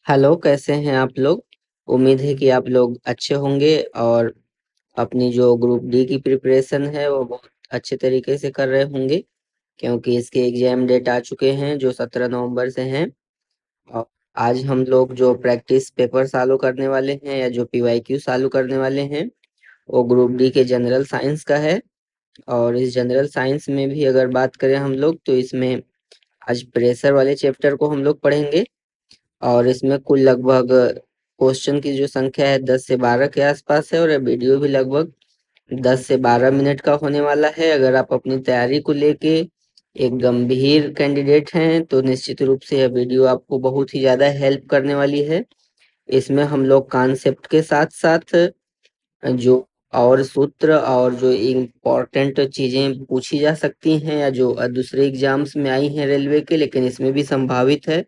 Hello, कैसे हैं आप लोग? उम्मीद है कि आप लोग अच्छे होंगे और अपनी जो ग्रुप डी की प्रिपरेशन है वो बहुत अच्छे तरीके से कर रहे होंगे, क्योंकि इसके एग्जाम डेट आ चुके हैं जो 17 नवंबर से हैं। और आज हम लोग जो प्रैक्टिस पेपर चालू करने वाले हैं या जो पीवाईक्यू चालू करने वाले हैं वो ग्रुप डी के जनरल साइंस का है। और इस जनरल साइंस में भी अगर बात करें हम लोग तो इसमें आज प्रेशर वाले चैप्टर को हम लोग पढ़ेंगे। और इसमें कुल लगभग क्वेश्चन की जो संख्या है 10 से 12 के आसपास है और ये वीडियो भी लगभग 10 से 12 मिनट का होने वाला है। अगर आप अपनी तैयारी को लेके एक गंभीर कैंडिडेट हैं तो निश्चित रूप से यह वीडियो आपको बहुत ही ज़्यादा हेल्प करने वाली है। इसमें हम लोग कॉन्सेप्ट के साथ साथ जो और सूत्र और जो इम्पोर्टेंट चीज़ें पूछी जा सकती हैं या जो दूसरे एग्जाम्स में आई हैं रेलवे के लेकिन इसमें भी संभावित है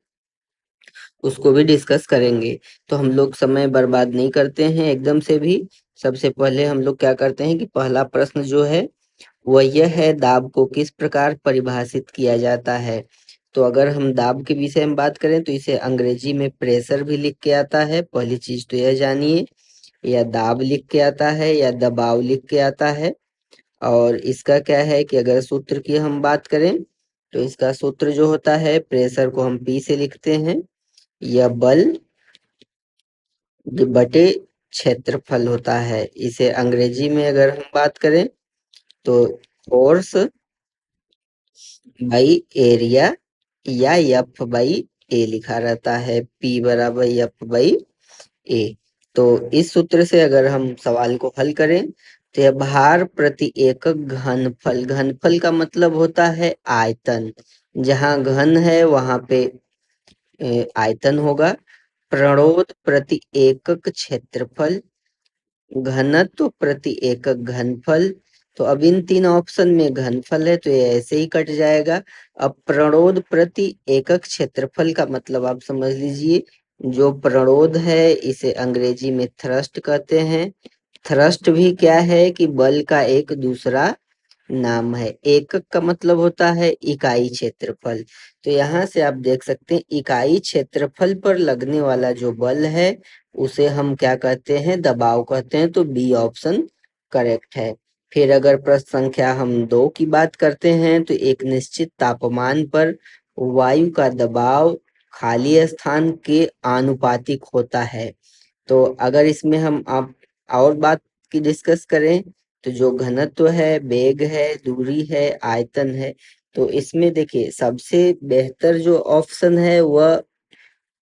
उसको भी डिस्कस करेंगे। तो हम लोग समय बर्बाद नहीं करते हैं एकदम से भी। सबसे पहले हम लोग क्या करते हैं कि पहला प्रश्न जो है वह यह है, दाब को किस प्रकार परिभाषित किया जाता है। तो अगर हम दाब के विषय में बात करें तो इसे अंग्रेजी में प्रेशर भी लिख के आता है। पहली चीज तो यह जानिए, या दाब लिख के आता है या दबाव लिख के आता है। और इसका क्या है कि अगर सूत्र की हम बात करें तो इसका सूत्र जो होता है, प्रेशर को हम पी से लिखते हैं। यह बल बटे क्षेत्रफल होता है। इसे अंग्रेजी में अगर हम बात करें तो फोर्स बाई एरिया या एफ बाई ए लिखा रहता है, पी बराबर एफ बाई ए। तो इस सूत्र से अगर हम सवाल को हल करें तो यह भार प्रति एकक घनफल, घनफल का मतलब होता है आयतन, जहां घन है वहां पे आयतन होगा। प्रणोद प्रति एकक क्षेत्रफल, घनत्व प्रति एकक घनफल। तो अब इन तीन ऑप्शन में घनफल है तो ये ऐसे ही कट जाएगा। अब प्रणोद प्रति एकक क्षेत्रफल का मतलब आप समझ लीजिए, जो प्रणोद है इसे अंग्रेजी में थ्रस्ट कहते हैं। थ्रस्ट भी क्या है कि बल का एक दूसरा नाम है। एकक का मतलब होता है इकाई क्षेत्रफल। तो यहाँ से आप देख सकते हैं इकाई क्षेत्रफल पर लगने वाला जो बल है उसे हम क्या कहते हैं, दबाव कहते हैं। तो बी ऑप्शन करेक्ट है। फिर अगर प्रश्न संख्या हम 2 की बात करते हैं तो एक निश्चित तापमान पर वायु का दबाव खाली स्थान के आनुपातिक होता है। तो अगर इसमें हम आप और बात की डिस्कस करें तो जो घनत्व है, वेग है, दूरी है, आयतन है, तो इसमें देखिए सबसे बेहतर जो ऑप्शन है वह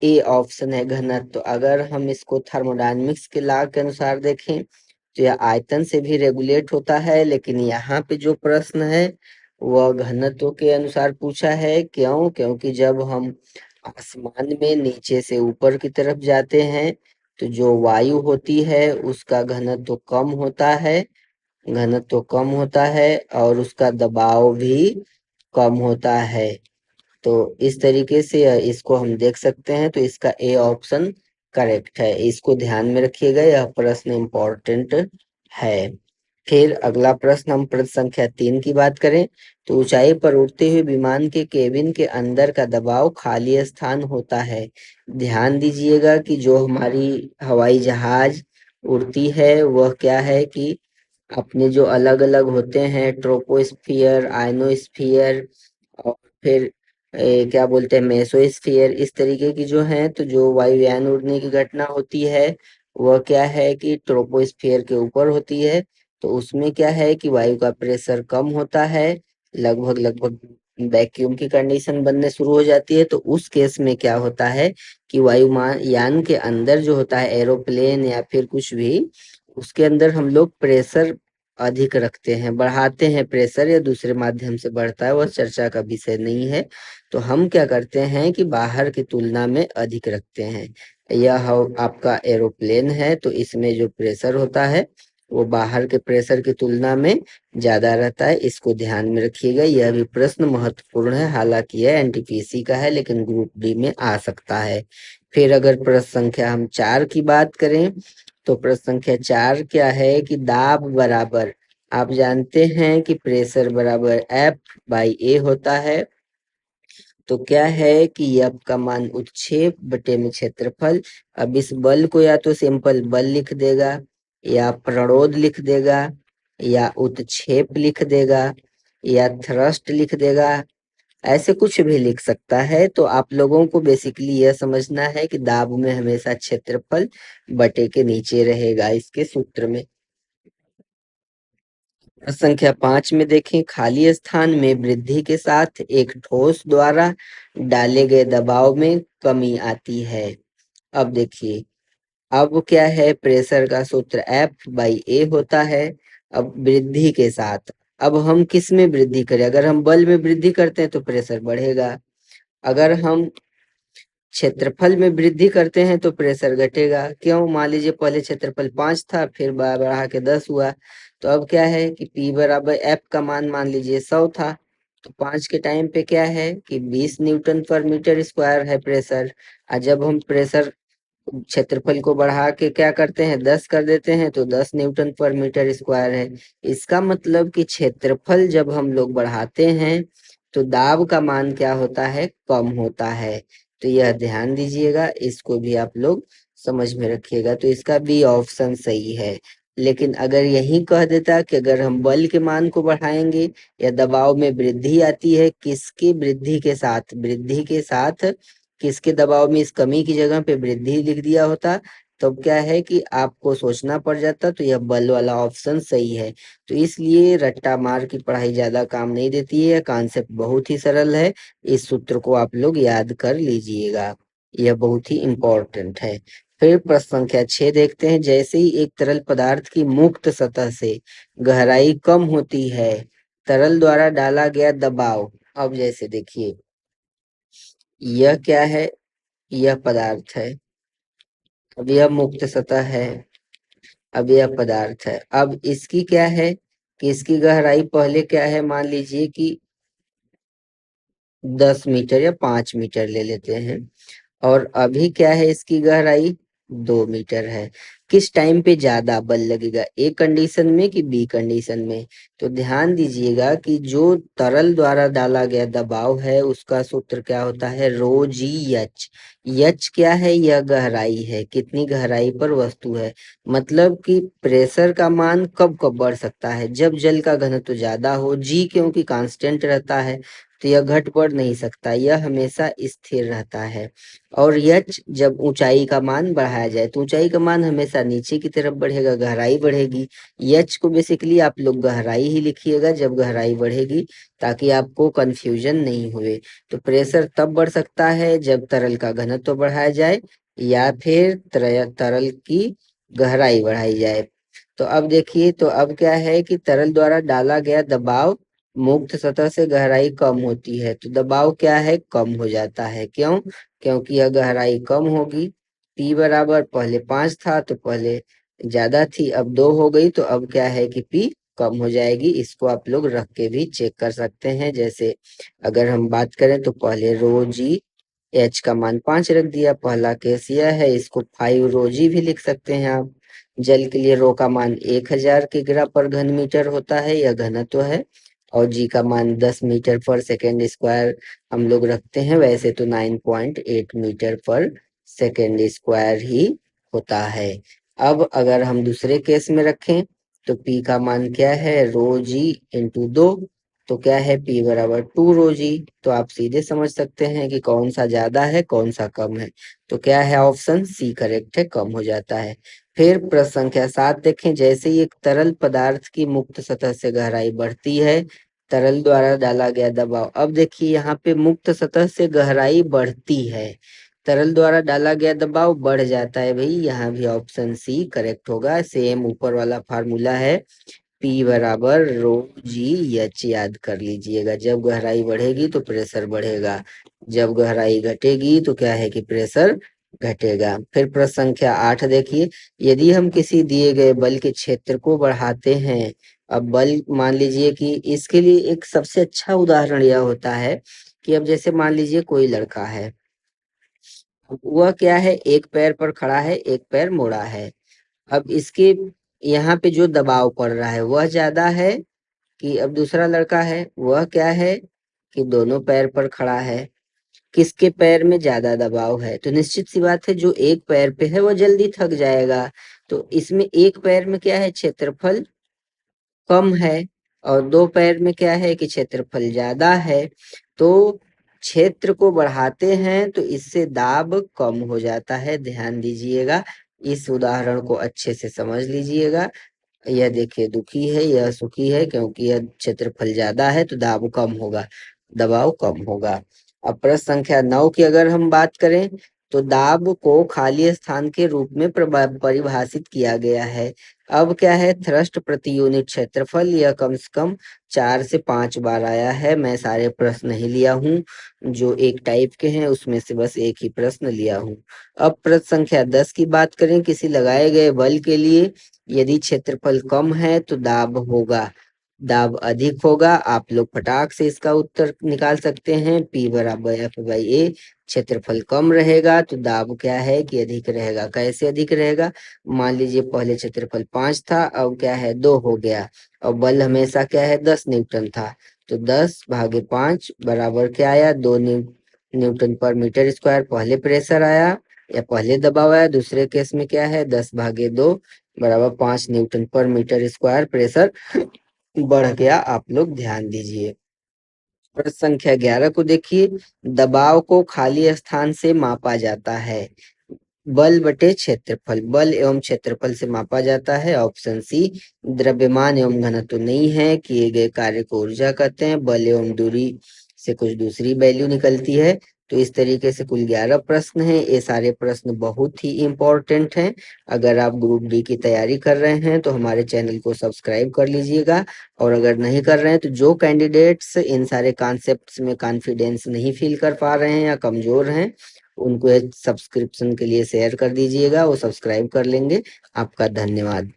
ए ऑप्शन है, घनत्व। अगर हम इसको थर्मोडायनेमिक्स के लॉ के अनुसार देखें तो यह आयतन से भी रेगुलेट होता है, लेकिन यहाँ पे जो प्रश्न है वह घनत्व के अनुसार पूछा है। क्यों? क्योंकि जब हम आसमान में नीचे से ऊपर की तरफ जाते हैं तो जो वायु होती है उसका घनत्व कम होता है, घनत्व कम होता है और उसका दबाव भी कम होता है। तो इस तरीके से इसको हम देख सकते हैं। तो इसका ए ऑप्शन करेक्ट है, इसको ध्यान में रखिएगा, यह प्रश्न इम्पोर्टेंट है। फिर अगला प्रश्न, हम प्रश्न संख्या 3 की बात करें तो ऊंचाई पर उड़ते हुए विमान के केबिन के अंदर का दबाव खाली स्थान होता है। ध्यान दीजिएगा कि जो हमारी हवाई जहाज उड़ती है वह क्या है कि अपने जो अलग अलग होते हैं, ट्रोपोस्फियर, आयनोस्फियर और फिर क्या बोलते हैं मेसोस्फियर, इस तरीके की जो है। तो जो वायुयान उड़ने की घटना होती है वह क्या है कि ट्रोपोस्फियर के ऊपर होती है। तो उसमें क्या है कि वायु का प्रेशर कम होता है, लगभग लगभग वैक्यूम की कंडीशन बनने शुरू हो जाती है। तो उस केस में क्या होता है कि वायुयान के अंदर जो होता है, एरोप्लेन या फिर कुछ भी, उसके अंदर हम लोग प्रेशर अधिक रखते हैं, बढ़ाते हैं प्रेशर, या दूसरे माध्यम से बढ़ता है, वह चर्चा का विषय नहीं है। तो हम क्या करते हैं कि बाहर की तुलना में अधिक रखते हैं। यह आपका एरोप्लेन है तो इसमें जो प्रेशर होता है वो बाहर के प्रेशर की तुलना में ज्यादा रहता है, इसको ध्यान में रखिएगा। यह भी प्रश्न महत्वपूर्ण है, हालांकि यह एनटीपीसी का है लेकिन ग्रुप डी में आ सकता है। फिर अगर प्रश्न संख्या हम 4 की बात करें तो प्रश्न संख्या 4 क्या है कि दाब बराबर, आप जानते हैं कि प्रेशर बराबर एफ बाई ए होता है। तो क्या है कि F का मान उत्क्षेप बटे में क्षेत्रफल। अब इस बल को या तो सिंपल बल लिख देगा, या प्रणोद लिख देगा, या उत्क्षेप लिख देगा, या थ्रस्ट लिख देगा, ऐसे कुछ भी लिख सकता है। तो आप लोगों को बेसिकली यह समझना है कि दाब में हमेशा क्षेत्रफल बटे के नीचे रहेगा इसके सूत्र में। संख्या 5 में देखें, खाली स्थान में वृद्धि के साथ एक ठोस द्वारा डाले गए दबाव में कमी आती है। अब देखिए, अब क्या है, प्रेशर का सूत्र F/A होता है। अब वृद्धि के साथ, अब हम किस में वृद्धि करें? अगर हम बल में वृद्धि करते हैं तो प्रेशर बढ़ेगा, अगर हम क्षेत्रफल में वृद्धि करते हैं तो प्रेशर घटेगा। क्यों? मान लीजिए पहले क्षेत्रफल 5 था, फिर बढ़ा के 10 हुआ, तो अब क्या है कि P बराबर F का मान लीजिए 100 था, तो 5 के टाइम पे क्या है कि 20 न्यूटन पर मीटर स्क्वायर है प्रेशर। और जब हम प्रेशर क्षेत्रफल को बढ़ा के क्या करते हैं, 10 कर देते हैं, तो 10 न्यूटन पर मीटर स्क्वायर है। इसका मतलब कि क्षेत्रफल जब हम लोग बढ़ाते हैं तो दाब का मान क्या होता है, कम होता है। तो यह ध्यान दीजिएगा, इसको भी आप लोग समझ में रखिएगा। तो इसका बी ऑप्शन सही है। लेकिन अगर यही कह देता कि अगर हम बल के मान को बढ़ाएंगे या दबाव में वृद्धि आती है, किसकी वृद्धि के साथ, वृद्धि के साथ किसके दबाव में इस कमी की जगह पे वृद्धि लिख दिया होता, तो क्या है कि आपको सोचना पड़ जाता। तो यह बल वाला ऑप्शन सही है। तो इसलिए रट्टा मार की पढ़ाई ज्यादा काम नहीं देती है, कॉन्सेप्ट बहुत ही सरल है। इस सूत्र को आप लोग याद कर लीजिएगा, यह बहुत ही इम्पोर्टेंट है। फिर प्रश्न संख्या 6 देखते हैं, जैसे ही एक तरल पदार्थ की मुक्त सतह से गहराई कम होती है, तरल द्वारा डाला गया दबाव, अब जैसे देखिए यह क्या है, यह पदार्थ है, अब यह मुक्त सतह है, अब यह पदार्थ है। अब इसकी क्या है कि इसकी गहराई पहले क्या है, मान लीजिए कि 10 मीटर या 5 मीटर ले लेते हैं, और अभी क्या है, इसकी गहराई 2 मीटर है। किस टाइम पे ज्यादा बल लगेगा, ए कंडीशन में कि बी कंडीशन में? तो ध्यान दीजिएगा कि जो तरल द्वारा डाला गया दबाव है उसका सूत्र क्या होता है, रो जी एच। एच क्या है, यह गहराई है, कितनी गहराई पर वस्तु है। मतलब कि प्रेशर का मान कब कब बढ़ सकता है, जब जल का घनत्व ज्यादा हो। जी क्योंकि कांस्टेंट रहता है, तो यह घट बढ़ नहीं सकता, यह हमेशा स्थिर रहता है। और यच जब ऊंचाई का मान बढ़ाया जाए तो ऊंचाई का मान हमेशा नीचे की तरफ बढ़ेगा, गहराई बढ़ेगी। यच को बेसिकली आप लोग गहराई ही लिखिएगा जब गहराई बढ़ेगी, ताकि आपको कंफ्यूजन नहीं हुए। तो प्रेशर तब बढ़ सकता है जब तरल का घनत्व बढ़ाया जाए या फिर तरल की गहराई बढ़ाई जाए। तो अब देखिए, तो अब क्या है कि तरल द्वारा डाला गया दबाव मुक्त सतह से गहराई कम होती है, तो दबाव क्या है, कम हो जाता है। क्यों? क्योंकि यह गहराई कम होगी। P बराबर पहले 5 था तो पहले ज्यादा थी, अब 2 हो गई, तो अब क्या है कि P कम हो जाएगी। इसको आप लोग रख के भी चेक कर सकते हैं। जैसे अगर हम बात करें तो पहले रो जी एच का मान 5 रख दिया, पहला केस यह है। इसको 5 रो जी भी लिख सकते हैं आप। जल के लिए रो का मान 1000 के ग्रा पर घन मीटर होता है, यह घनत्व है। और जी का मान 10 मीटर पर सेकेंड स्क्वायर हम लोग रखते हैं। वैसे तो 9.8 मीटर पर सेकेंड स्क्वायर ही होता है। अब अगर हम दूसरे केस में रखें तो P का मान क्या है, रो जी इंटू 2, तो क्या है P बराबर 2 रो जी। तो आप सीधे समझ सकते हैं कि कौन सा ज्यादा है कौन सा कम है। तो क्या है, ऑप्शन सी करेक्ट है, कम हो जाता है। फिर प्रश्न संख्या 7 देखें, जैसे ही एक तरल पदार्थ की मुक्त सतह से गहराई बढ़ती है, तरल द्वारा डाला गया दबाव, अब देखिए यहाँ पे मुक्त सतह से गहराई बढ़ती है, तरल द्वारा डाला गया दबाव बढ़ जाता है। भाई यहाँ भी ऑप्शन सी करेक्ट होगा, सेम ऊपर वाला फार्मूला है, P बराबर रो जी एच, याद कर लीजिएगा। जब गहराई बढ़ेगी तो प्रेशर बढ़ेगा, जब गहराई घटेगी तो क्या है कि प्रेशर घटेगा। फिर प्रश्न संख्या 8 देखिए, यदि हम किसी दिए गए बल के क्षेत्र को बढ़ाते हैं, अब बल मान लीजिए कि इसके लिए एक सबसे अच्छा उदाहरण यह होता है कि अब जैसे मान लीजिए कोई लड़का है, वह क्या है, एक पैर पर खड़ा है, एक पैर मुड़ा है। अब इसके यहाँ पे जो दबाव पड़ रहा है वह ज्यादा है, कि अब दूसरा लड़का है वह क्या है कि दोनों पैर पर खड़ा है। किसके पैर में ज्यादा दबाव है, तो निश्चित सी बात है जो एक पैर पे है वो जल्दी थक जाएगा। तो इसमें एक पैर में क्या है, क्षेत्रफल कम है, और दो पैर में क्या है कि क्षेत्रफल ज्यादा है। तो क्षेत्र को बढ़ाते हैं तो इससे दाब कम हो जाता है, ध्यान दीजिएगा। इस उदाहरण को अच्छे से समझ लीजिएगा। यह देखिए दुखी है, यह सुखी है, क्योंकि यह क्षेत्रफल ज्यादा है तो दाब कम होगा, दबाव कम होगा। अब प्रश्न संख्या 9 की अगर हम बात करें तो दाब को खाली स्थान के रूप में परिभाषित किया गया है। अब क्या है, थ्रस्ट प्रति यूनिट क्षेत्रफल, यह कम से कम 4 से 5 बार आया है। मैं सारे प्रश्न नहीं लिया हूँ, जो एक टाइप के हैं उसमें से बस एक ही प्रश्न लिया हूँ। अब प्रश्न संख्या 10 की बात करें, किसी लगाए गए बल के लिए यदि क्षेत्रफल कम है तो दाब अधिक होगा। आप लोग फटाक से इसका उत्तर निकाल सकते हैं, P बराबर F/A। क्षेत्रफल कम रहेगा तो दाब क्या है कि अधिक रहेगा। कैसे अधिक रहेगा, मान लीजिए पहले क्षेत्रफल 5 था, अब क्या है 2 हो गया, और बल हमेशा क्या है 10 न्यूटन था, तो 10/5 बराबर क्या आया, 2 न्यूटन पर मीटर स्क्वायर। पहले प्रेशर आया या पहले दबाव आया, दूसरे केस में क्या है 10/2 बराबर 5 न्यूटन पर मीटर स्क्वायर प्रेशर बढ़ गया। आप लोग ध्यान दीजिए। प्रश्न संख्या 11 को देखिए, दबाव को खाली स्थान से मापा जाता है। बल बटे क्षेत्रफल, बल एवं क्षेत्रफल से मापा जाता है। ऑप्शन सी, द्रव्यमान एवं घनत्व नहीं है, किए गए कार्य को ऊर्जा कहते हैं। बल एवं दूरी से कुछ दूसरी वैल्यू निकलती है। तो इस तरीके से कुल 11 प्रश्न हैं। ये सारे प्रश्न बहुत ही इम्पोर्टेंट हैं। अगर आप ग्रुप डी की तैयारी कर रहे हैं तो हमारे चैनल को सब्सक्राइब कर लीजिएगा, और अगर नहीं कर रहे हैं तो जो कैंडिडेट्स इन सारे कॉन्सेप्ट्स में कॉन्फिडेंस नहीं फील कर पा रहे हैं या कमजोर हैं, उनको एक सब्सक्रिप्शन के लिए शेयर कर दीजिएगा, वो सब्सक्राइब कर लेंगे। आपका धन्यवाद।